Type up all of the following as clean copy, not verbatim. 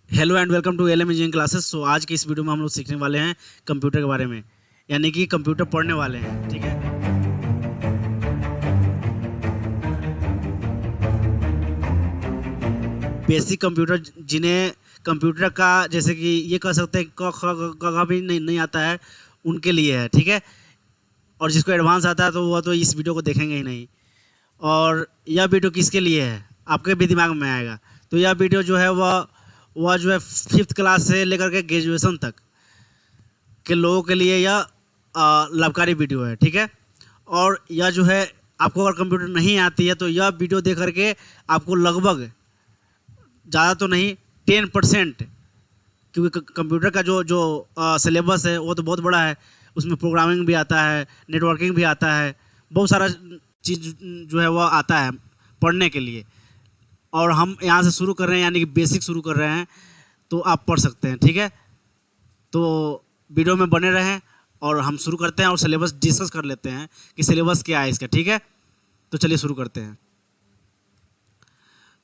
Hello and welcome to L M engineering classes. So आज की इस वीडियो में हम लोग सीखने वाले हैं कंप्यूटर के बारे में, यानी कि कंप्यूटर पढ़ने वाले हैं। ठीक है, बेसिक कंप्यूटर जिन्हें कंप्यूटर का जैसे कि ये कह सकते हैं क ख ग घ भी नहीं आता है, उनके लिए है। ठीक है, और जिसको एडवांस आता है तो वह तो इस वीडियो को देखेंगे ही नहीं। और यह वीडियो किसके लिए है आपके भी दिमाग में आएगा। तो यह वीडियो जो है वह जो है 5th क्लास से लेकर के ग्रेजुएशन तक के लोगों के लिए यह लाभकारी वीडियो है। ठीक है, और यह जो है आपको अगर कंप्यूटर नहीं आती है तो यह वीडियो देख करके आपको लगभग ज़्यादा तो नहीं 10%, क्योंकि कंप्यूटर का जो जो सिलेबस है वो तो बहुत बड़ा है। उसमें प्रोग्रामिंग भी आता है, नेटवर्किंग भी आता है, बहुत सारा चीज़ जो है वह आता है पढ़ने के लिए। और हम यहाँ से शुरू कर रहे हैं, यानी कि बेसिक शुरू कर रहे हैं, तो आप पढ़ सकते हैं। ठीक है, तो वीडियो में बने रहें और हम शुरू करते हैं और सिलेबस डिस्कस कर लेते हैं कि सिलेबस क्या है इसका। ठीक है, तो चलिए शुरू करते हैं।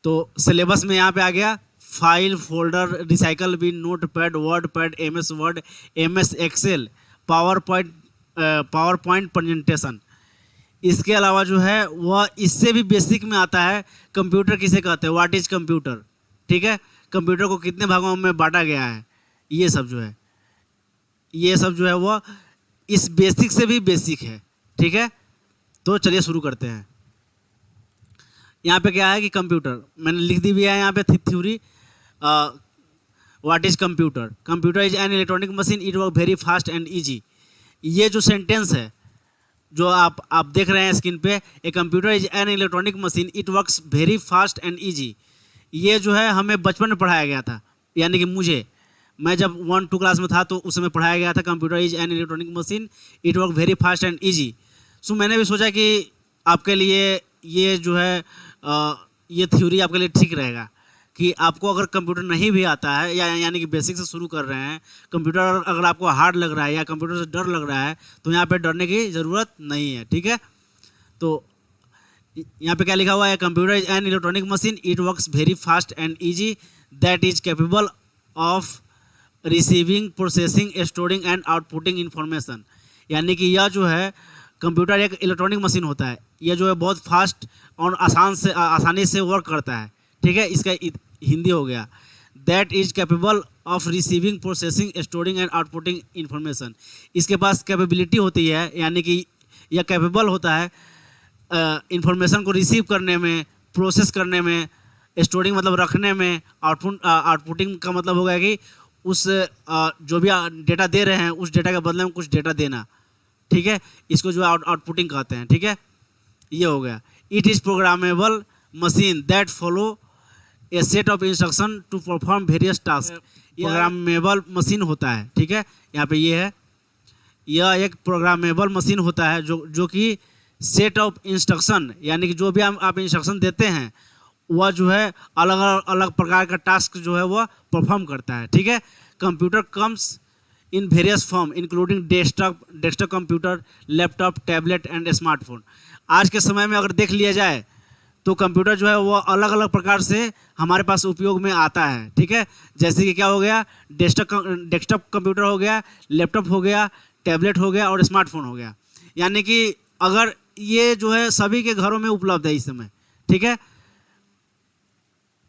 तो सिलेबस में यहाँ पे आ गया file, folder, recycle bin, Notepad, WordPad, MS Word, MS Excel, PowerPoint presentation. इसके अलावा जो है वह इससे भी बेसिक में आता है कंप्यूटर किसे कहते हैं, व्हाट इज कंप्यूटर। ठीक है, कंप्यूटर को कितने भागों में बांटा गया है, ये सब जो है वह इस बेसिक से भी बेसिक है। ठीक है, तो चलिए शुरू करते हैं। यहाँ पे क्या है कि कंप्यूटर मैंने लिख दी भी है यहाँ पे theory. What is computer? Computer is an electronic machine, it work very fast and easy. ये जो सेंटेंस है जो आप देख रहे हैं स्क्रीन पे, a computer is an electronic machine, it works very fast and easy. ये जो है हमें बचपन में पढ़ाया गया था, यानी कि मैं जब 1-2 क्लास में था तो उस समय पढ़ाया गया था computer is an electronic machine, it work very fast and easy. So मैंने भी सोचा कि आपके लिए ये जो है ये थ्योरी आपके लिए ठीक रहेगा कि आपको अगर कंप्यूटर नहीं भी आता है यानी कि बेसिक से शुरू कर रहे हैं, कंप्यूटर अगर आपको हार्ड लग रहा है या कंप्यूटर से डर लग रहा है तो यहाँ पे डरने की ज़रूरत नहीं है। ठीक है, तो यहाँ पे क्या लिखा हुआ है, computer is an electronic machine, it works very fast and easy, that is capable of receiving, processing, storing and outputting information. यानी कि यह जो है कंप्यूटर एक इलेक्ट्रॉनिक मशीन होता है, यह जो है बहुत फास्ट और आसानी से वर्क करता है। ठीक है, इसका हिंदी हो गया that is capable of receiving, processing, storing and outputting information. इसके पास कैपेबिलिटी होती है, यानी कि यह कैपेबल होता है इंफॉर्मेशन को रिसीव करने में, प्रोसेस करने में, स्टोरिंग मतलब रखने में, आउटपुटिंग का मतलब होगा कि उस जो भी डेटा दे रहे हैं उस डेटा के बदले में कुछ डेटा देना। ठीक है, इसको जो आउटपुटिंग कहते हैं। ठीक है, ये हो गया। It is programmable machine that follow a set of instruction to perform various task. Programmable machine होता है। ठीक है, यहाँ पे ये है, यह एक प्रोग्रामेबल मशीन होता है जो कि सेट ऑफ इंस्ट्रक्शन, यानी कि जो भी आप इंस्ट्रक्शन देते हैं वह जो है अलग अलग प्रकार का टास्क जो है वह परफॉर्म करता है। ठीक है, computer comes in various form including desktop computer, laptop, tablet and smartphone. आज के समय में अगर देख लिया जाए तो कंप्यूटर जो है वो अलग अलग प्रकार से हमारे पास उपयोग में आता है। ठीक है, जैसे कि क्या हो गया, डेस्कटॉप कंप्यूटर हो गया, लैपटॉप हो गया, टैबलेट हो गया और स्मार्टफोन हो गया। यानी कि अगर ये जो है सभी के घरों में उपलब्ध है इस समय। ठीक है,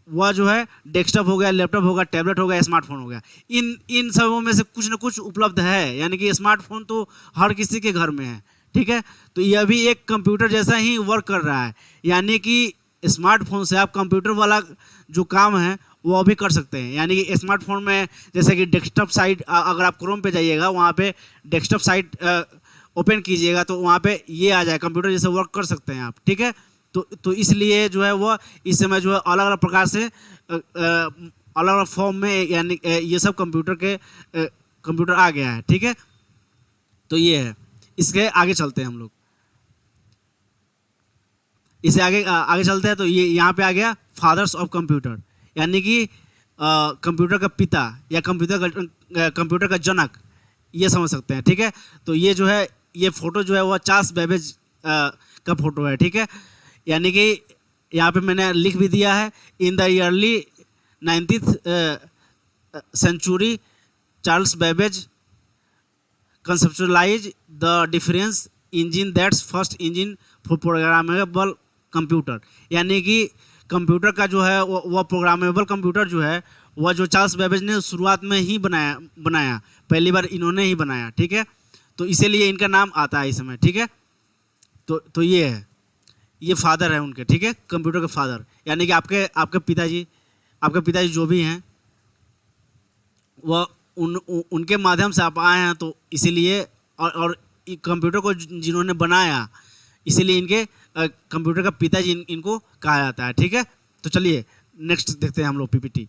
वह जो है डेस्कटॉप हो गया, लैपटॉप हो गया, टैबलेट हो गया, स्मार्टफोन हो गया। इन सबों में से कुछ ना कुछ उपलब्ध है, यानी कि स्मार्टफोन तो हर किसी के घर में है। ठीक है, तो यह भी एक कंप्यूटर जैसा ही वर्क कर रहा है, यानी कि स्मार्टफोन से आप कंप्यूटर वाला जो काम है वो भी कर सकते हैं। यानी कि स्मार्टफोन में जैसे कि डेस्कटॉप साइट, अगर आप क्रोम पे जाइएगा वहाँ पे डेस्कटॉप साइट ओपन कीजिएगा तो वहाँ पे ये आ जाए, कंप्यूटर जैसे वर्क कर सकते हैं आप। ठीक है, तो इसलिए जो है वो इस समय जो है अलग अलग प्रकार से अलग अलग फॉर्म में, यानी ये सब कंप्यूटर आ गया है। ठीक है, तो ये है। इसके आगे चलते हैं हम लोग, इसे आगे चलते हैं। तो ये यहाँ पे आ गया फादर्स ऑफ कंप्यूटर, यानी कि कंप्यूटर का पिता या कंप्यूटर का जनक, ये समझ सकते हैं। ठीक है, तो ये जो है ये फोटो जो है वह चार्ल्स बेबेज का फोटो है। ठीक है, यानी कि यहाँ पे मैंने लिख भी दिया है, in the early 19th century, Charles Babbage conceptualize the difference engine that's first engine for programmable computer। यानी कि कंप्यूटर का जो है वह प्रोग्रामेबल कंप्यूटर जो है वह जो चार्ल्स बेबेज ने शुरुआत में ही बनाया पहली बार इन्होंने ही बनाया, ठीक है। तो इसीलिए इनका नाम आता है इसमें, ठीक है। तो ये है, ये फादर है उनके, ठीक है, कंप्यूटर के फादर। यानी कि आपके पिताजी जो भी हैं वह उनके माध्यम से आप आए हैं, तो इसीलिए और कंप्यूटर को जिन्होंने बनाया इसीलिए इनके कंप्यूटर का पिताजी इनको कहा जाता है, ठीक है। तो चलिए नेक्स्ट देखते हैं हम लोग पीपीटी।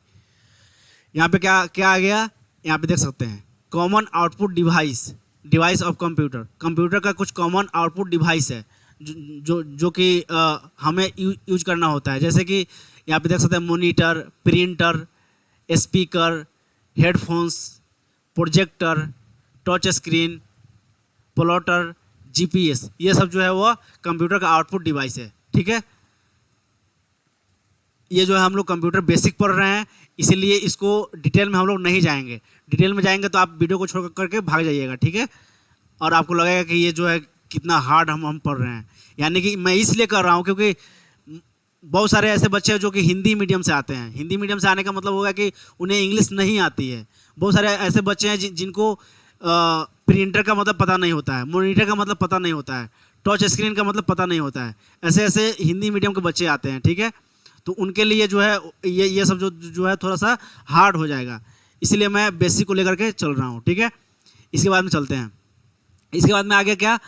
यहाँ पे क्या आ गया, यहाँ पे देख सकते हैं common output device of computer का कुछ कॉमन आउटपुट डिवाइस है जो कि हमें यूज करना होता है। जैसे कि यहाँ पे देख सकते हैं monitor, printer, speaker, headphones, projector, touch screen, plotter, GPS, ये सब जो है वो कंप्यूटर का आउटपुट डिवाइस है, ठीक है। ये जो है हम लोग कंप्यूटर बेसिक पढ़ रहे हैं, इसीलिए इसको डिटेल में हम लोग नहीं जाएंगे। डिटेल में जाएंगे तो आप वीडियो को छोड़ करके भाग जाइएगा, ठीक है। और आपको लगेगा कि ये जो है कितना हार्ड हम पढ़ रहे हैं। यानी कि मैं इसलिए कर रहा हूँ क्योंकि बहुत सारे ऐसे बच्चे हैं जो कि हिंदी मीडियम से आते हैं। हिंदी मीडियम से आने का मतलब होगा कि उन्हें इंग्लिश नहीं आती है। बहुत सारे ऐसे बच्चे हैं जिनको प्रिंटर का मतलब पता नहीं होता है, मॉनिटर का मतलब पता नहीं होता है, टच स्क्रीन का मतलब पता नहीं होता है। ऐसे हिंदी मीडियम के बच्चे आते हैं, ठीक है। तो उनके लिए जो है ये सब जो है थोड़ा सा हार्ड हो जाएगा, इसलिए मैं बेसिक को लेकर के चल रहा हूँ, ठीक है। इसके बाद में चलते हैं। इसके बाद में आगे क्या,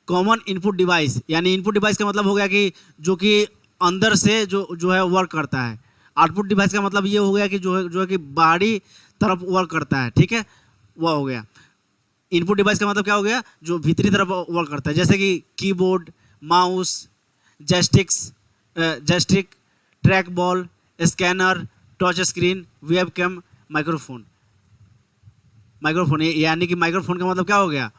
कॉमन इनपुट डिवाइस। यानी इनपुट डिवाइस का मतलब हो गया कि जो कि अंदर से जो है वर्क करता है। आउटपुट डिवाइस का मतलब ये हो गया कि जो है कि बाहरी तरफ वर्क करता है, ठीक है, वह हो गया। इनपुट डिवाइस का मतलब क्या हो गया, जो भीतरी तरफ वर्क करता है, जैसे कि keyboard, mouse, joystick, track ball, scanner, touch screen, webcam, microphone. यानी कि माइक्रोफोन का मतलब क्या हो गया,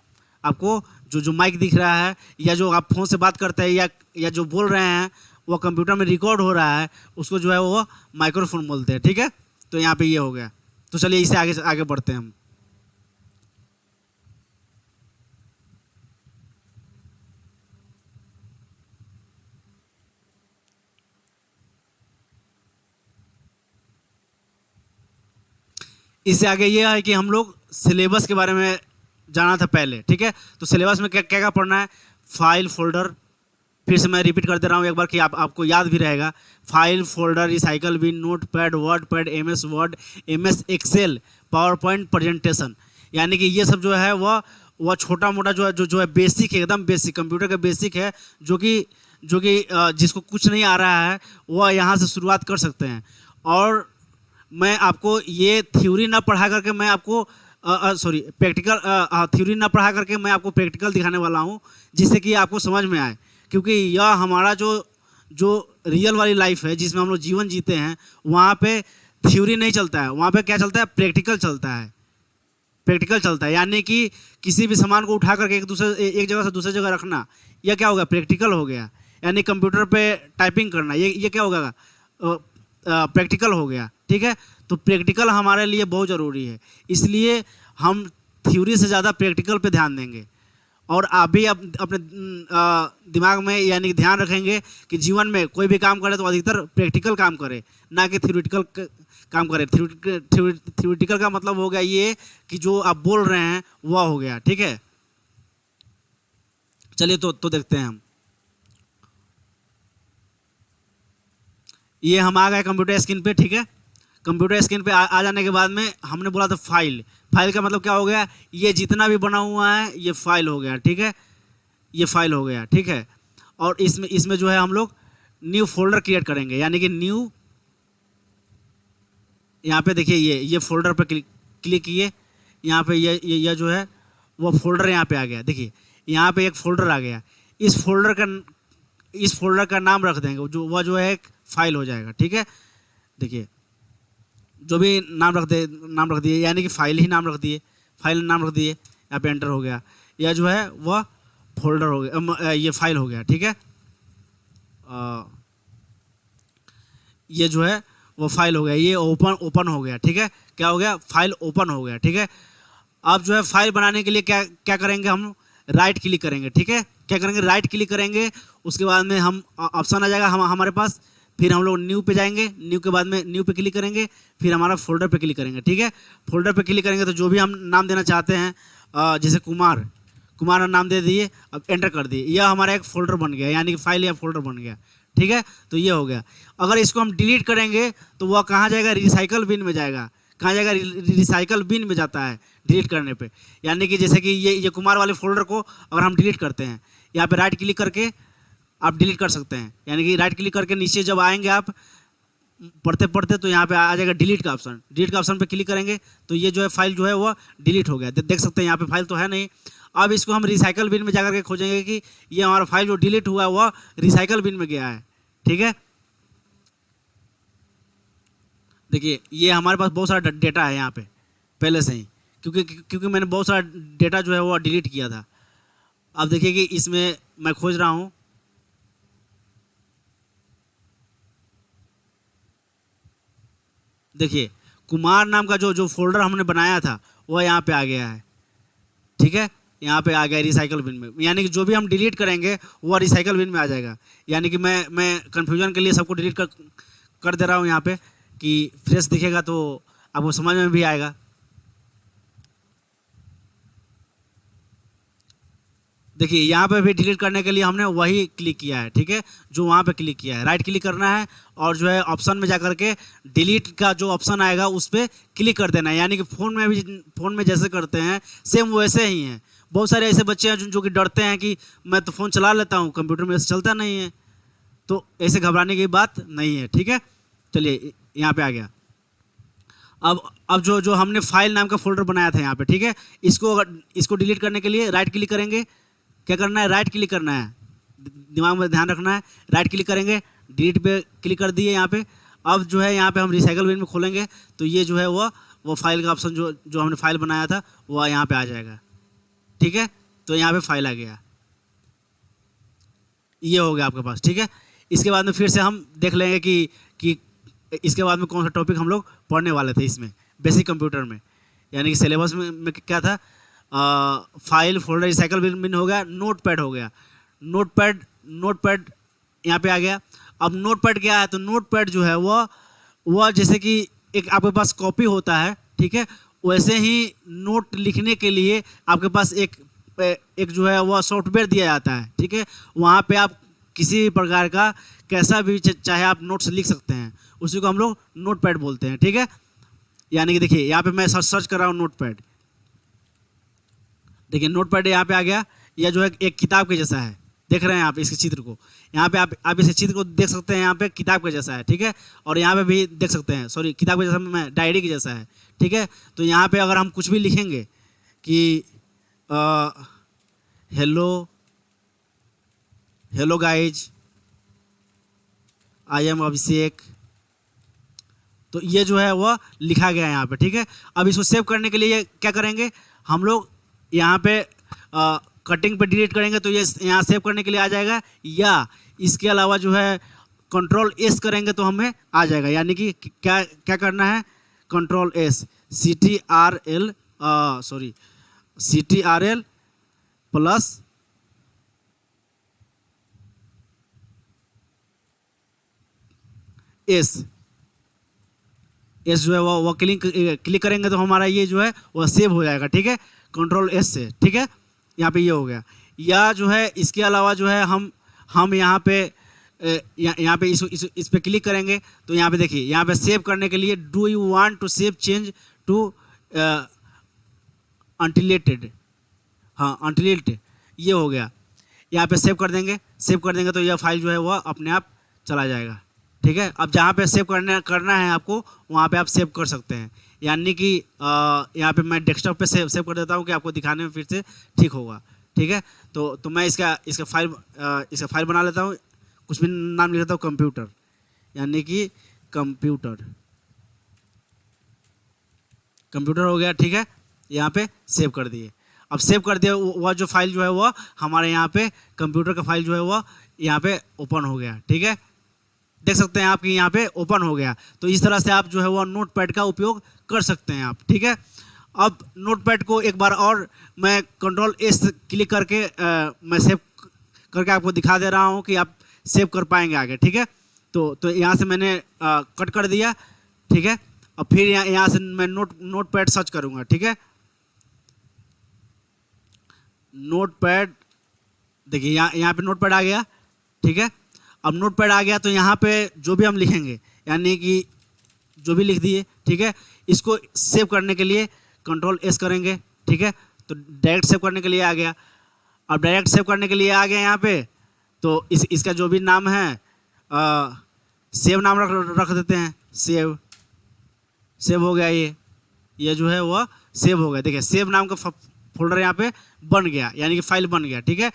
आपको जो माइक दिख रहा है या जो आप फोन से बात करते हैं या जो बोल रहे हैं वो कंप्यूटर में रिकॉर्ड हो रहा है, उसको जो है वो माइक्रोफोन बोलते हैं, ठीक है। तो यहाँ पे ये हो गया। तो चलिए इससे आगे बढ़ते हैं हम। इससे आगे ये है कि हम लोग सिलेबस के बारे में जाना था पहले, ठीक है। तो सिलेबस में क्या क्या पढ़ना है, फाइल, फोल्डर, फिर से मैं रिपीट कर दे रहा हूँ एक बार कि आपको याद भी रहेगा। File, folder, recycle bin, Notepad, WordPad, MS Word, MS Excel, PowerPoint, presentation. यानी कि ये सब जो है वह छोटा मोटा जो है बेसिक है, एकदम बेसिक कंप्यूटर का बेसिक है, जो कि जिसको कुछ नहीं आ रहा है वह यहाँ से शुरुआत कर सकते हैं। और मैं आपको ये थ्योरी ना पढ़ा करके मैं आपको प्रैक्टिकल थ्योरी ना पढ़ा करके मैं आपको प्रैक्टिकल दिखाने वाला हूँ, जिससे कि आपको समझ में आए। क्योंकि यह हमारा जो रियल वाली लाइफ है, जिसमें हम लोग जीवन जीते हैं, वहाँ पे थ्योरी नहीं चलता है, वहाँ पे क्या चलता है, प्रैक्टिकल चलता है। यानी कि किसी भी सामान को उठा करके एक जगह से दूसरी जगह रखना, यह क्या होगा, प्रैक्टिकल हो गया। यानी कंप्यूटर पे टाइपिंग करना, ये क्या होगा, प्रैक्टिकल हो गया, ठीक है। तो प्रैक्टिकल हमारे लिए बहुत ज़रूरी है, इसलिए हम थ्योरी से ज़्यादा प्रैक्टिकल पे ध्यान देंगे। और आप भी अपने दिमाग में यानी ध्यान रखेंगे कि जीवन में कोई भी काम करे तो अधिकतर प्रैक्टिकल काम करे, ना कि थ्योरेटिकल काम करे। थ्योरेटिकल का मतलब हो गया ये कि जो आप बोल रहे हैं वह हो गया, ठीक है। चलिए तो देखते हैं हम। ये हम आ गए कंप्यूटर स्क्रीन पे, ठीक है। कंप्यूटर स्क्रीन पे आ जाने के बाद में हमने बोला था फाइल का मतलब क्या हो गया, ये जितना भी बना हुआ है ये फाइल हो गया, ठीक है। ये फाइल हो गया, ठीक है। और इसमें जो है हम लोग न्यू फोल्डर क्रिएट करेंगे। यानी कि न्यू, यहाँ पे देखिए ये फोल्डर पर क्लिक किए, यहाँ पे ये जो है वो फोल्डर यहाँ पे आ गया। देखिए यहाँ पे एक फोल्डर आ गया। इस फोल्डर का नाम रख देंगे, जो है एक फाइल हो जाएगा, ठीक है। देखिए जो भी नाम रख दिए, यानी कि फाइल नाम रख दिए, यहाँ पे एंटर हो गया। यह जो है वह फोल्डर हो गया, ये फाइल हो गया, ठीक है। ये जो है वो फाइल हो गया, ये ओपन हो गया, ठीक है। क्या हो गया? फाइल ओपन हो गया, ठीक है। अब जो है फाइल बनाने के लिए क्या क्या करेंगे, हम राइट क्लिक करेंगे, ठीक है। क्या करेंगे? राइट क्लिक करेंगे, उसके बाद में हम ऑप्शन आ जाएगा हमारे पास, फिर हम लोग न्यू पे जाएंगे, न्यू के बाद में न्यू पे क्लिक करेंगे, फिर हमारा फोल्डर पे क्लिक करेंगे, ठीक है। फोल्डर पे क्लिक करेंगे तो जो भी हम नाम देना चाहते हैं, जैसे कुमार का नाम दे दिए, अब एंटर कर दिए, यह हमारा एक फोल्डर बन गया, यानी कि फाइल या फोल्डर बन गया, ठीक है। तो ये हो गया। अगर इसको हम डिलीट करेंगे तो वह कहाँ जाएगा? रिसाइकल बिन में जाएगा। कहाँ जाएगा? रिसाइकल बिन में जाता है डिलीट करने पे। यानी कि जैसे कि ये कुमार वाले फोल्डर को अगर हम डिलीट करते हैं, यहाँ पे राइट क्लिक करके आप डिलीट कर सकते हैं। यानी कि राइट क्लिक करके नीचे जब आएंगे आप पढ़ते पढ़ते तो यहाँ पे आ जाएगा डिलीट का ऑप्शन। डिलीट का ऑप्शन पे क्लिक करेंगे तो ये जो है फाइल जो है वो डिलीट हो गया। देख सकते हैं यहाँ पे फाइल तो है नहीं। अब इसको हम रिसाइकल बिन में जाकर के खोजेंगे कि ये हमारा फाइल जो डिलीट हुआ है वह रिसाइकल बिन में गया है, ठीक है। देखिए ये हमारे पास बहुत सारा डेटा है यहाँ पे पहले से ही, क्योंकि मैंने बहुत सारा डेटा जो है वो डिलीट किया था। अब देखिए कि इसमें मैं खोज रहा हूँ, देखिए कुमार नाम का जो फोल्डर हमने बनाया था वह यहाँ पे आ गया है, ठीक है। यहाँ पे आ गया रिसाइकल बिन में, यानी कि जो भी हम डिलीट करेंगे वह रिसाइकल बिन में आ जाएगा। यानी कि मैं कन्फ्यूजन के लिए सबको डिलीट कर दे रहा हूँ यहाँ पे, कि फ्रेश दिखेगा तो आपको समझ में भी आएगा। देखिए यहाँ पे भी डिलीट करने के लिए हमने वही क्लिक किया है, ठीक है, जो वहाँ पे क्लिक किया है। राइट क्लिक करना है और जो है ऑप्शन में जाकर के डिलीट का जो ऑप्शन आएगा उस पर क्लिक कर देना है। यानी कि फ़ोन में जैसे करते हैं सेम वैसे ही हैं। बहुत सारे ऐसे बच्चे हैं जो कि डरते हैं कि मैं तो फ़ोन चला लेता हूँ, कंप्यूटर में चलता नहीं है, तो ऐसे घबराने की बात नहीं है, ठीक है। चलिए यहाँ पे आ गया। अब जो हमने फाइल नाम का फोल्डर बनाया था यहाँ पे, ठीक है, इसको डिलीट करने के लिए राइट क्लिक करेंगे। क्या करना है? राइट क्लिक करना है, दिमाग में ध्यान रखना है। राइट क्लिक करेंगे, डिलीट पे क्लिक कर दिए यहाँ पे। अब जो है यहाँ पे हम रिसाइकल बिन में खोलेंगे तो ये जो है वो फाइल का ऑप्शन जो हमने फाइल बनाया था वह यहाँ पे आ जाएगा, ठीक है। तो यहाँ पे फाइल आ गया, ये हो गया आपके पास, ठीक है। इसके बाद में फिर से हम देख लेंगे कि इसके बाद में कौन सा टॉपिक हम लोग पढ़ने वाले थे इसमें बेसिक कंप्यूटर में। यानी कि सिलेबस में क्या था? फाइल फोल्डर रिसाइकल बिन हो गया, नोटपैड हो गया। नोटपैड यहाँ पे आ गया। अब नोटपैड क्या है? तो नोटपैड जो है वह जैसे कि एक आपके पास कॉपी होता है, ठीक है, वैसे ही नोट लिखने के लिए आपके पास एक जो है वह सॉफ्टवेयर दिया जाता है, ठीक है। वहाँ पे आप किसी भी प्रकार का कैसा भी चाहे आप नोट्स लिख सकते हैं, उसी को हम लोग नोटपैड बोलते हैं, ठीक है। यानी कि देखिए यहाँ पे मैं सर्च कर रहा हूँ नोटपैड। देखिए नोटपैड यहाँ पे आ गया। यह जो है एक किताब के जैसा है, देख रहे हैं आप इसके चित्र को। यहाँ पे आप इस चित्र को देख सकते हैं, यहाँ पे किताब के जैसा है, ठीक है। और यहाँ पे भी देख सकते हैं, सॉरी किताब के जैसा मैं डायरी के जैसा है, ठीक है। तो यहाँ पे अगर हम कुछ भी लिखेंगे कि हेलो गाइज, आई एम अभिषेक, तो ये जो है वह लिखा गया है यहाँ पे, ठीक है। अब इसको सेव करने के लिए क्या करेंगे हम लोग? यहाँ पे कटिंग पे डिलीट करेंगे तो ये यहाँ सेव करने के लिए आ जाएगा, या इसके अलावा जो है कंट्रोल एस करेंगे तो हमें आ जाएगा। यानी कि क्या करना है? Control S, CTRL plus S जो है वो क्लिक करेंगे तो हमारा ये जो है वह सेव हो जाएगा, ठीक है, कंट्रोल एस से, ठीक है। यहाँ पे ये हो गया। या जो है इसके अलावा जो है हम यहाँ पे इस पे क्लिक करेंगे तो यहाँ पे देखिए, यहाँ पे सेव करने के लिए do you want to save change to untitled, हाँ अनटिलेटेड, ये हो गया। यहाँ पे सेव कर देंगे तो यह फाइल जो है वह अपने आप चला जाएगा, ठीक है। अब जहाँ पे सेव करना है आपको वहाँ पे आप सेव कर सकते हैं। यानी कि यहाँ पे मैं डेस्कटॉप पे सेव कर देता हूँ कि आपको दिखाने में फिर से ठीक होगा, ठीक है। तो मैं इसका फाइल बना लेता हूँ, कुछ भी नाम लिख लेता हूँ, कंप्यूटर, यानी कि कंप्यूटर हो गया, ठीक है। यहाँ पे सेव कर दिए। अब सेव कर दिया, वह जो फाइल जो है वह हमारे यहाँ पे कंप्यूटर का फाइल जो है वह यहाँ पे ओपन हो गया, ठीक है। देख सकते हैं आपकी यहाँ पे ओपन हो गया। तो इस तरह से आप जो है वो नोटपैड का उपयोग कर सकते हैं आप, ठीक है। अब नोटपैड को एक बार और मैं कंट्रोल एस क्लिक करके मैं सेव करके आपको दिखा दे रहा हूँ कि आप सेव कर पाएंगे आगे, ठीक है। तो यहाँ से मैंने कट कर दिया, ठीक है। अब फिर यहाँ से मैं नोटपैड सर्च करूँगा, ठीक है। नोटपैड, देखिए यहाँ पे नोटपैड आ गया, ठीक है। अब नोटपैड आ गया तो यहाँ पे जो भी हम लिखेंगे, यानी कि जो भी लिख दिए, ठीक है, इसको सेव करने के लिए कंट्रोल एस करेंगे, ठीक है। तो डायरेक्ट सेव करने के लिए आ गया। अब डायरेक्ट सेव करने के लिए आ गया यहाँ पे, तो इसका जो भी नाम है सेव नाम रख देते हैं। सेव हो गया, ये जो है वह सेव हो गया। देखिए सेव नाम का फोल्डर यहाँ पे बन गया, यानी कि फाइल बन गया, ठीक है।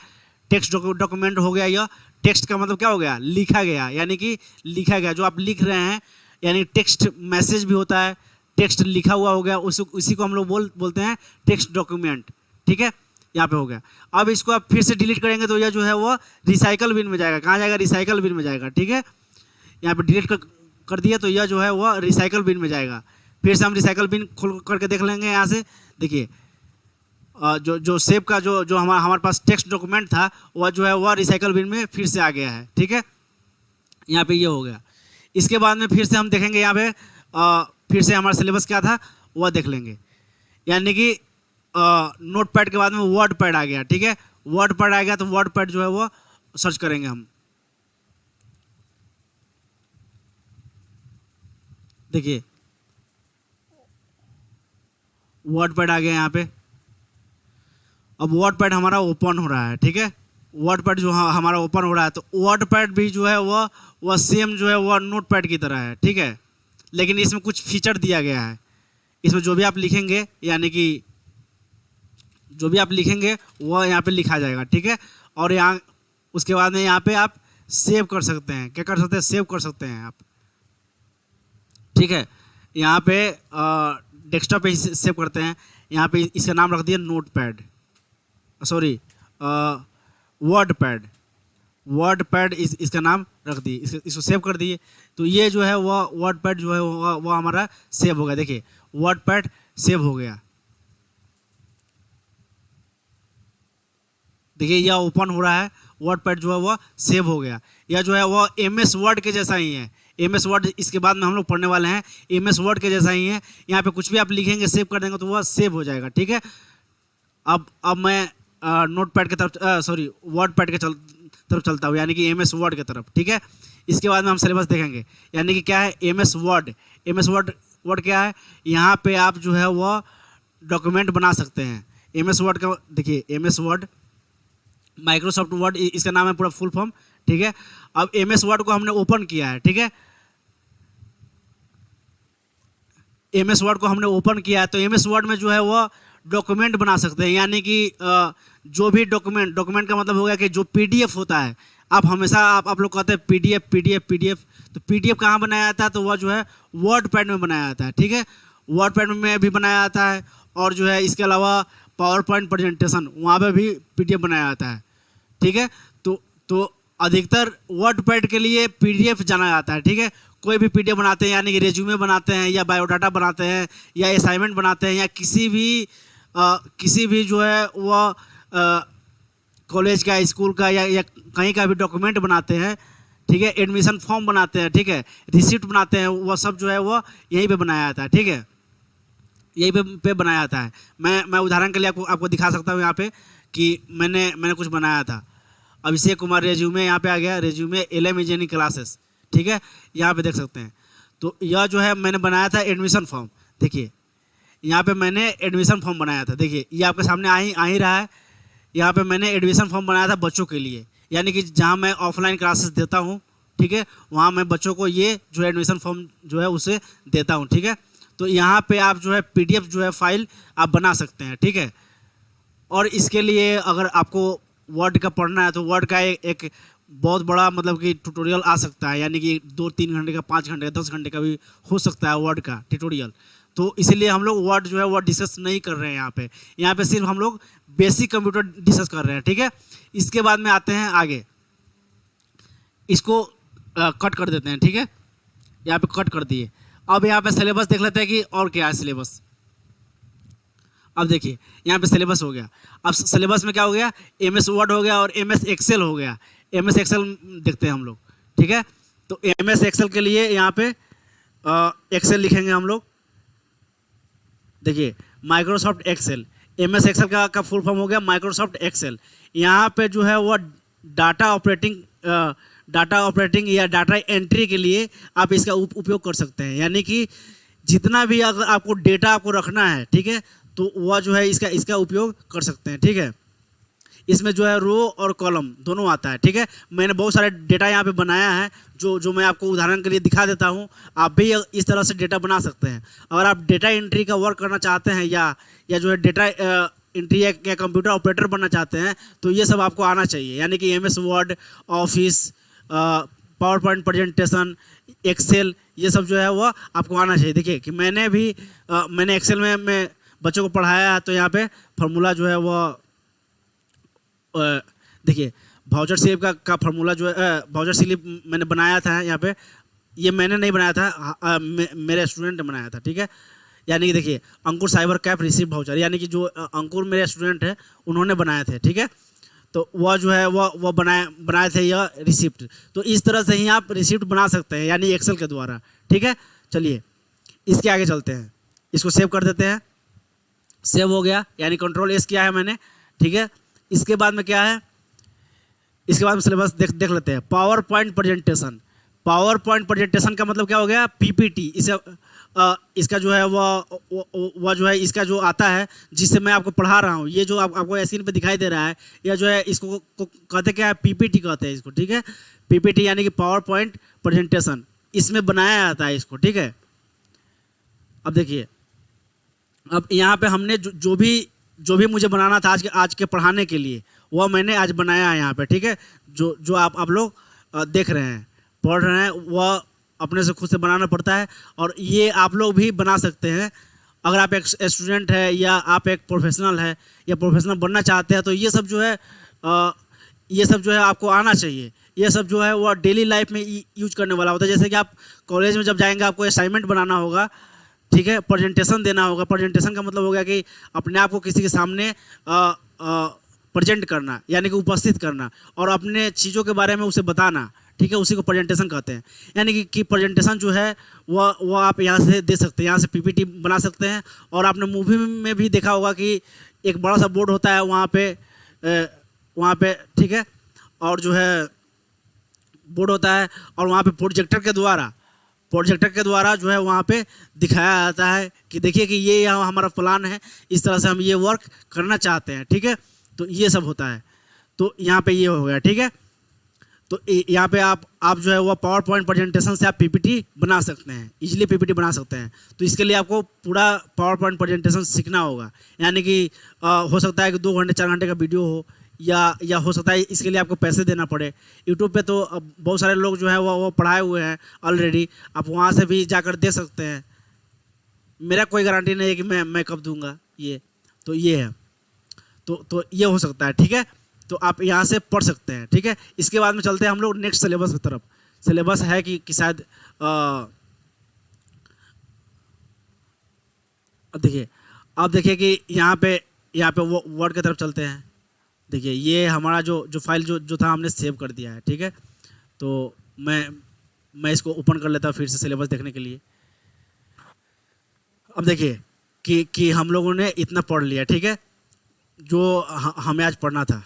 टेक्स्ट डॉक्यूमेंट हो गया। यह टेक्स्ट का मतलब क्या हो गया, लिखा गया, यानी कि लिखा गया जो आप लिख रहे हैं, यानी टेक्स्ट मैसेज भी होता है, टेक्स्ट लिखा हुआ हो गया, उसी को हम लोग बोलते हैं टेक्स्ट डॉक्यूमेंट, ठीक है। यहाँ पे हो गया। अब इसको आप फिर से डिलीट करेंगे तो यह जो है वो रिसाइकल बिन में जाएगा। कहाँ जाएगा, रिसाइकल बिन में जाएगा, ठीक है। यहाँ पे डिलीट कर दिया तो यह जो है वह रिसाइकल बिन में जाएगा। फिर से हम रिसाइकल बिन खोल करके देख लेंगे। यहाँ से देखिए जो सेव का जो हमारे पास टेक्स्ट डॉक्यूमेंट था वह जो है वह रिसाइकल बिन में फिर से आ गया है, ठीक है। यहाँ पे ये हो गया। इसके बाद में फिर से हम देखेंगे यहाँ पे फिर से हमारा सिलेबस क्या था वह देख लेंगे, यानी कि नोटपैड के बाद में वर्डपैड आ गया, ठीक है। वर्डपैड आ गया तो वर्डपैड जो है वो सर्च करेंगे हम। देखिए वर्डपैड आ गया यहाँ पे। अब वर्डपैड हमारा ओपन हो रहा है, ठीक है। वर्डपैड जो हमारा ओपन हो रहा है, तो वर्डपैड भी जो है वह सेम जो है वह नोटपैड की तरह है, ठीक है। लेकिन इसमें कुछ फीचर दिया गया है। इसमें जो भी आप लिखेंगे, यानी कि जो भी आप लिखेंगे वह यहाँ पे लिखा जाएगा, ठीक है। और यहाँ उसके बाद में यहाँ पे आप सेव कर सकते हैं। क्या कर सकते हैं, सेव कर सकते हैं आप, ठीक है। यहाँ पे डेस्कटॉप पे सेव करते हैं। यहाँ पे इसका नाम रख दिया नोटपैड, सॉरी वर्डपैड इसका नाम रख दिए। इसको सेव कर दिए तो ये जो है वह वर्डपैड जो है वह हमारा सेव हो गया। देखिए वर्डपैड सेव हो गया। देखिए यह ओपन हो रहा है, वर्डपैड जो है वह सेव हो गया। यह जो है वह MS वर्ड के जैसा ही है। MS वर्ड इसके बाद में हम लोग पढ़ने वाले हैं, MS वर्ड के जैसा ही है। यहाँ पे कुछ भी आप लिखेंगे सेव कर देंगे तो वह सेव हो जाएगा, ठीक है। अब मैं नोटपैड की तरफ सॉरी वर्डपैड के तरफ चलता हूँ, यानी कि MS वर्ड की तरफ, ठीक है। इसके बाद में हम सिलेबस देखेंगे, यानी कि क्या है MS वर्ड क्या है। यहाँ पे आप जो है वह डॉक्यूमेंट बना सकते हैं। MS वर्ड का देखिए, MS वर्ड माइक्रोसॉफ्ट वर्ड इसका नाम है पूरा फुल फॉर्म, ठीक है। अब MS वर्ड को हमने ओपन किया है, ठीक है। MS वर्ड को हमने ओपन किया है तो MS वर्ड में जो है वह डॉक्यूमेंट बना सकते हैं, यानी कि जो भी डॉक्यूमेंट का मतलब हो गया कि जो PDF होता है। आप हमेशा आप लोग कहते हैं PDF, तो PDF कहाँ बनाया जाता है, तो वह जो है वर्डपैड में बनाया जाता है, ठीक है। वर्डपैड में भी बनाया जाता है, और जो है इसके अलावा पावर पॉइंट प्रेजेंटेशन वहाँ पे भी PDF बनाया जाता है, ठीक है। तो अधिकतर वर्डपैड के लिए PDF जाना जाता है, ठीक है। कोई भी PDF बनाते हैं, यानी कि रेज्यूमे बनाते हैं, या बायोडाटा बनाते हैं, या असाइनमेंट बनाते हैं, या किसी भी जो है वह कॉलेज का, स्कूल का, या कहीं का भी डॉक्यूमेंट बनाते हैं, ठीक है। एडमिशन फॉर्म बनाते हैं, ठीक है। रिसिप्ट बनाते हैं, वह सब जो है वह यहीं पे बनाया जाता है, ठीक है। यहीं पे बनाया जाता है। मैं उदाहरण के लिए आपको दिखा सकता हूँ यहाँ पे कि मैंने कुछ बनाया था। अभिषेक कुमार रेज्यूमे यहाँ पे आ गया, रेज्यूमे LM इंजीनियरिंग क्लासेस, ठीक है। यहाँ पे देख सकते हैं। तो यह जो है मैंने बनाया था एडमिशन फॉर्म। देखिए यहाँ पे मैंने एडमिशन फॉर्म बनाया था। देखिए ये आपके सामने आ ही रहा है। यहाँ पे मैंने एडमिशन फॉर्म बनाया था बच्चों के लिए, यानी कि जहाँ मैं ऑफलाइन क्लासेस देता हूँ, ठीक है, वहाँ मैं बच्चों को ये जो एडमिशन फॉर्म जो है उसे देता हूँ, ठीक है। तो यहाँ पे आप जो है PDF जो है फाइल आप बना सकते हैं, ठीक है। और इसके लिए अगर आपको वर्ड का पढ़ना है तो वर्ड का एक बहुत बड़ा मतलब कि ट्यूटोरियल आ सकता है, यानी कि 2-3 घंटे का, 5 घंटे का, 10 घंटे का भी हो सकता है वर्ड का ट्यूटोरियल। तो इसीलिए हम लोग वर्ड जो है वो डिस्कस नहीं कर रहे हैं यहाँ पे सिर्फ हम लोग बेसिक कंप्यूटर डिस्कस कर रहे हैं, ठीक है। इसके बाद में आते हैं आगे। इसको कट कर देते हैं, ठीक है। यहाँ पे कट कर दिए। अब यहाँ पे सिलेबस देख लेते हैं कि और क्या है सिलेबस। अब देखिए यहाँ पे सिलेबस हो गया। अब सिलेबस में क्या हो गया, MS वर्ड हो गया और MS एक्सेल हो गया। MS एक्सेल देखते हैं हम लोग, ठीक है। तो MS एक्सेल के लिए यहाँ पे एक्सेल लिखेंगे हम लोग। देखिए माइक्रोसॉफ्ट एक्सेल, MS एक्सेल का फुल फॉर्म हो गया माइक्रोसॉफ्ट एक्सेल। यहाँ पे जो है वो डाटा ऑपरेटिंग या डाटा एंट्री के लिए आप इसका उपयोग कर सकते हैं। यानी कि जितना भी अगर आपको डेटा आपको रखना है, ठीक है, तो वह जो है इसका उपयोग कर सकते हैं, ठीक है। इसमें जो है रो और कॉलम दोनों आता है, ठीक है। मैंने बहुत सारे डेटा यहाँ पे बनाया है जो मैं आपको उदाहरण के लिए दिखा देता हूँ। आप भी इस तरह से डेटा बना सकते हैं। अगर आप डेटा एंट्री का वर्क करना चाहते हैं या जो है डेटा एंट्री या कंप्यूटर ऑपरेटर बनना चाहते हैं, तो ये सब आपको आना चाहिए। यानी कि MS Word, Office, PowerPoint presentation, Excel, ये सब जो है वो आपको आना चाहिए। देखिए कि मैंने एक्सेल में मैं बच्चों को पढ़ाया है। तो यहाँ पे फार्मूला जो है वो देखिए वाउचर स्लिप का फार्मूला जो है वाउचर स्लिप मैंने बनाया था यहाँ पे। ये मैंने नहीं बनाया था, मेरे स्टूडेंट ने बनाया था, ठीक है। यानी कि देखिए अंकुर साइबर कैप रिसीव वाउचर, यानी कि जो अंकुर मेरे स्टूडेंट है उन्होंने बनाए थे, ठीक है। तो वह जो है वो बनाए थे यह रिसिप्ट। तो इस तरह से ही आप रिसिप्ट बना सकते हैं, यानी एक्सेल के द्वारा, ठीक है। चलिए इसके आगे चलते हैं, इसको सेव कर देते हैं। सेव हो गया, यानी Ctrl+S किया है मैंने, ठीक है। इसके बाद में क्या है, इसके बाद में सिलेबस देख लेते हैं। Power point presentation. Power point presentation का मतलब क्या हो गया, PPT। इसका जो है वह जो है इसका जो आता है जिससे मैं आपको पढ़ा रहा हूँ, ये जो आपको स्क्रीन पे दिखाई दे रहा है, यह जो है इसको कहते क्या है, PPT कहते हैं इसको, ठीक है। PPT यानी कि पावर पॉइंट प्रेजेंटेशन, इसमें बनाया जाता है इसको, ठीक है। अब देखिए, अब यहाँ पे हमने जो भी मुझे बनाना था आज के पढ़ाने के लिए, वह मैंने आज बनाया है यहाँ पे, ठीक है। जो आप लोग देख रहे हैं, पढ़ रहे हैं, वह अपने से खुद से बनाना पड़ता है। और ये आप लोग भी बना सकते हैं। अगर आप एक स्टूडेंट है या आप एक प्रोफेशनल है या प्रोफेशनल बनना चाहते हैं, तो ये सब जो है आपको आना चाहिए। ये सब जो है वह डेली लाइफ में यूज करने वाला होता है। जैसे कि आप कॉलेज में जब जाएंगे, आपको असाइनमेंट बनाना होगा, ठीक है, प्रेजेंटेशन देना होगा। प्रेजेंटेशन का मतलब हो गया कि अपने आप को किसी के सामने प्रेजेंट करना, यानी कि उपस्थित करना, और अपने चीज़ों के बारे में उसे बताना, ठीक है। उसी को प्रेजेंटेशन कहते हैं। यानी कि प्रेजेंटेशन जो है वह आप यहाँ से दे सकते हैं, यहाँ से PPT बना सकते हैं। और आपने मूवी में भी देखा होगा कि एक बड़ा सा बोर्ड होता है वहाँ पे, ठीक है, और जो है बोर्ड होता है, और वहाँ पे प्रोजेक्टर के द्वारा जो है वहाँ पे दिखाया जाता है कि देखिए कि ये यहाँ हमारा प्लान है, इस तरह से हम ये वर्क करना चाहते हैं, ठीक है। तो ये सब होता है। तो यहाँ पे ये हो गया, ठीक है। तो यहाँ पे आप जो है वो पावर पॉइंट प्रेजेंटेशन से आप PPT बना सकते हैं, इजीली PPT बना सकते हैं। तो इसके लिए आपको पूरा पावर पॉइंट प्रेजेंटेशन सीखना होगा। यानी कि हो सकता है कि 2 घंटे 4 घंटे का वीडियो हो, या हो सकता है इसके लिए आपको पैसे देना पड़े। यूट्यूब पे तो बहुत सारे लोग जो है वो पढ़ाए हुए हैं ऑलरेडी, आप वहाँ से भी जाकर दे सकते हैं। मेरा कोई गारंटी नहीं है कि मैं कब दूंगा ये, तो ये है। तो ये हो सकता है, ठीक है। तो आप यहाँ से पढ़ सकते हैं, ठीक है। इसके बाद में चलते हैं हम लोग नेक्स्ट सिलेबस की तरफ। सिलेबस है कि शायद देखिए, आप देखिए कि यहाँ पे वो वर्ड की तरफ चलते हैं। देखिए ये हमारा जो फाइल जो था हमने सेव कर दिया है, ठीक है। तो मैं इसको ओपन कर लेता हूँ फिर से सिलेबस देखने के लिए। अब देखिए कि हम लोगों ने इतना पढ़ लिया, ठीक है, जो हमें आज पढ़ना था।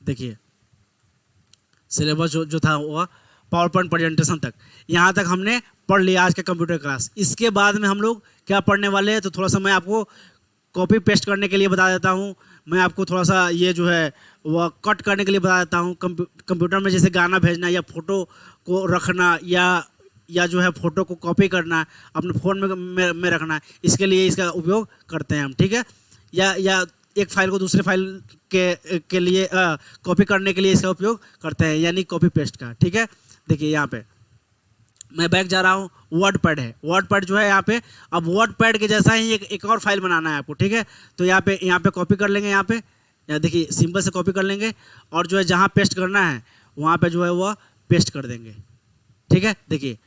देखिए सिलेबस जो था वो पावर पॉइंट प्रेजेंटेशन तक, यहाँ तक हमने पढ़ लिया आज के कंप्यूटर क्लास। इसके बाद में हम लोग क्या पढ़ने वाले हैं, तो थोड़ा सा मैं आपको कॉपी पेस्ट करने के लिए बता देता हूँ। मैं आपको थोड़ा सा ये जो है वह कट करने के लिए बता देता हूँ। कंप्यूटर में जैसे गाना भेजना या फ़ोटो को रखना या जो है फ़ोटो को कॉपी करना, अपने फ़ोन में रखना, इसके लिए इसका उपयोग करते हैं हम, ठीक है। या एक फाइल को दूसरे फाइल के लिए कॉपी करने के लिए इसका उपयोग करते हैं, यानी कॉपी पेस्ट का, ठीक है। देखिए यहाँ पे मैं बैक जा रहा हूँ, वर्ड पैड है। वर्ड पैड जो है यहाँ पे, अब वर्ड पैड के जैसा ही एक और फाइल बनाना है आपको, ठीक है। तो यहाँ पे कॉपी कर लेंगे, यहाँ देखिए सिंपल से कॉपी कर लेंगे, और जो है जहाँ पेस्ट करना है वहाँ पे जो है वो पेस्ट कर देंगे। ठीक है, देखिए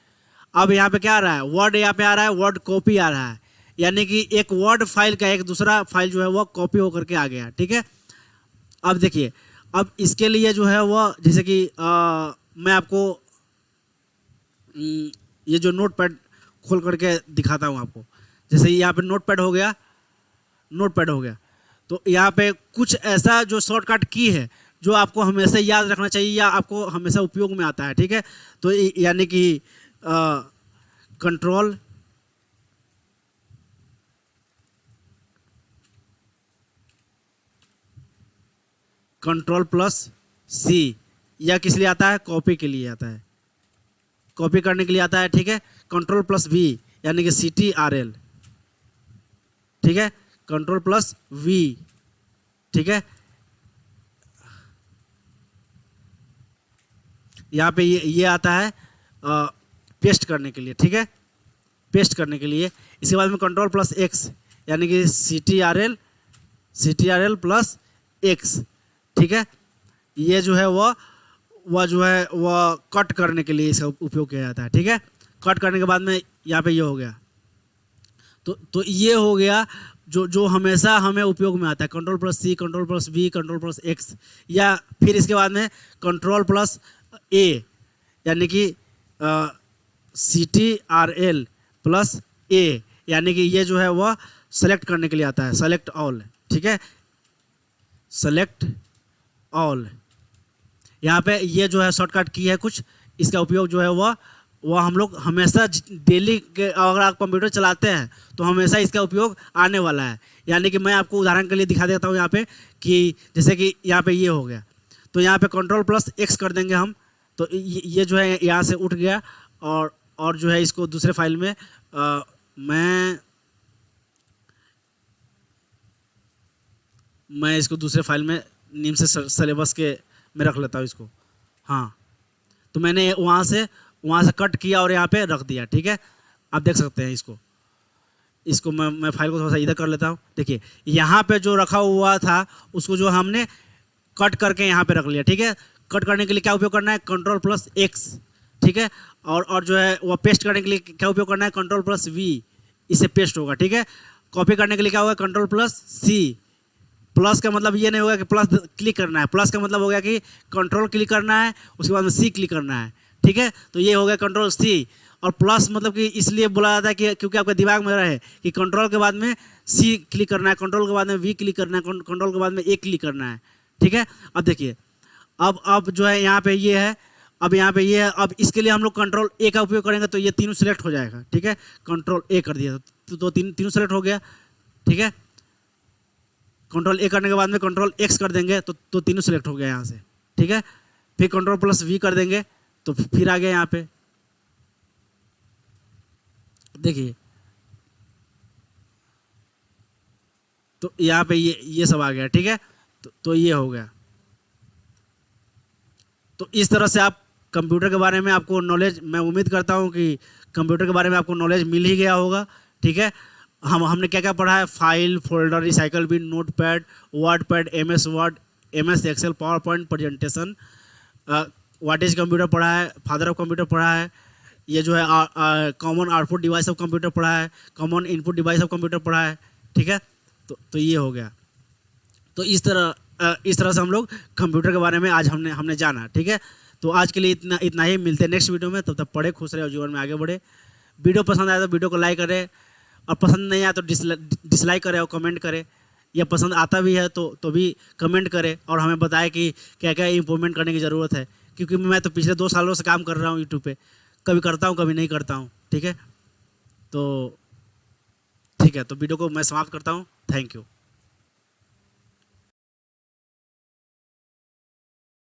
अब यहाँ पे क्या आ रहा है, वर्ड यहाँ पे आ रहा है, वर्ड कॉपी आ रहा है, यानी कि एक वर्ड फाइल का एक दूसरा फाइल जो है वो कॉपी होकर के आ गया। ठीक है, अब देखिए, अब इसके लिए जो है वो जैसे कि मैं आपको ये जो नोटपैड खोल करके दिखाता हूँ आपको। जैसे यहाँ पे नोटपैड हो गया, नोटपैड हो गया, तो यहाँ पे कुछ ऐसा जो शॉर्टकट की है जो आपको हमेशा याद रखना चाहिए या आपको हमेशा उपयोग में आता है। ठीक है, तो यानी कि कंट्रोल कंट्रोल प्लस सी, या किस लिए आता है, कॉपी के लिए आता है, कॉपी करने के लिए आता है। ठीक है, कंट्रोल प्लस वी यानी कि CTRL। ठीक है, कंट्रोल प्लस वी। ठीक है, यहाँ पे ये आता है पेस्ट करने के लिए। ठीक है, पेस्ट करने के लिए। इसके बाद में कंट्रोल प्लस एक्स यानी कि CTRL प्लस एक्स। ठीक है, ये जो है वह जो है वह कट करने के लिए इसका उपयोग किया जाता है। ठीक है, कट करने के बाद में यहाँ पे ये हो गया, तो ये हो गया जो हमेशा हमें उपयोग में आता है, control plus C, control plus B, control plus X, या फिर इसके बाद में कंट्रोल प्लस ए यानी कि CTRL प्लस ए, यानी कि ये जो है वह सेलेक्ट करने के लिए आता है, सेलेक्ट ऑल। ठीक है, सेलेक्ट ऑल, यहाँ पे ये जो है शॉर्टकट की है कुछ, इसका उपयोग जो है वह हम लोग हमेशा डेली के अगर आप कंप्यूटर चलाते हैं तो हमेशा इसका उपयोग आने वाला है। यानी कि मैं आपको उदाहरण के लिए दिखा देता हूँ यहाँ पे कि जैसे कि यहाँ पे ये हो गया, तो यहाँ पे कंट्रोल प्लस एक्स कर देंगे हम, तो ये जो है यहाँ से उठ गया, और जो है इसको दूसरे फाइल में मैं इसको दूसरे फाइल में निम से सिलेबस के में रख लेता हूँ इसको। हाँ, तो मैंने वहाँ से कट किया और यहाँ पे रख दिया। ठीक है, आप देख सकते हैं इसको मैं फाइल को थोड़ा सा इधर कर लेता हूँ। देखिए यहाँ पे जो रखा हुआ था उसको जो हमने कट करके यहाँ पे रख लिया। ठीक है, कट करने के लिए क्या उपयोग करना है, कंट्रोल प्लस एक्स। ठीक है, और जो है वह पेस्ट करने के लिए क्या उपयोग करना है, कंट्रोल प्लस वी, इससे पेस्ट होगा। ठीक है, कॉपी करने के लिए क्या होगा, कंट्रोल प्लस सी। प्लस का मतलब ये नहीं होगा कि प्लस क्लिक करना है, प्लस का मतलब हो गया कि कंट्रोल क्लिक करना है, उसके बाद में सी क्लिक करना है। ठीक है, तो ये हो गया कंट्रोल सी। और प्लस मतलब कि इसलिए बोला जाता है कि क्योंकि आपके दिमाग में रहे कि कंट्रोल के बाद में सी क्लिक करना है, कंट्रोल के बाद में वी क्लिक करना है, कंट्रोल के बाद में ए क्लिक करना है। ठीक है, अब देखिए अब जो है यहाँ पे ये है, अब यहाँ पे ये है, अब इसके लिए हम लोग कंट्रोल ए का उपयोग करेंगे तो ये तीनों सेलेक्ट हो जाएगा। ठीक है, कंट्रोल ए कर दिया तो तीनों सेलेक्ट हो गया। ठीक है, कंट्रोल ए करने के बाद में कंट्रोल एक्स कर देंगे तो तीनों सेलेक्ट हो गया यहाँ से। ठीक है, फिर कंट्रोल प्लस वी कर देंगे तो फिर आ गया यहाँ पे। देखिए तो यहाँ पे ये सब आ गया। ठीक है, तो ये हो गया। तो इस तरह से आप कंप्यूटर के बारे में आपको नॉलेज, मैं उम्मीद करता हूँ कि कंप्यूटर के बारे में आपको नॉलेज मिल ही गया होगा। ठीक है, हमने क्या क्या पढ़ा है, file, folder, recycle bin, Notepad, WordPad, MS Word, MS Excel, PowerPoint, presentation, what is computer पढ़ा है, फादर ऑफ कंप्यूटर पढ़ा है, ये जो है common output device of computer पढ़ा है, common input device of computer पढ़ा है। ठीक है, तो ये हो गया। तो इस तरह से हम लोग कंप्यूटर के बारे में आज हमने जाना। ठीक है, तो आज के लिए इतना ही। मिलते हैं नेक्स्ट वीडियो में, तब तक पढ़े, खुश रहे और जीवन में आगे बढ़े। वीडियो पसंद आया तो वीडियो को लाइक करें, और पसंद नहीं आया तो डिसलाइक करें और कमेंट करें, या पसंद आता भी है तो भी कमेंट करें और हमें बताएं कि क्या क्या इम्प्रूवमेंट करने की ज़रूरत है। क्योंकि मैं तो पिछले 2 सालों से काम कर रहा हूँ यूट्यूब पे, कभी करता हूँ कभी नहीं करता हूँ। ठीक है, तो वीडियो को मैं समाप्त करता हूँ। Thank you.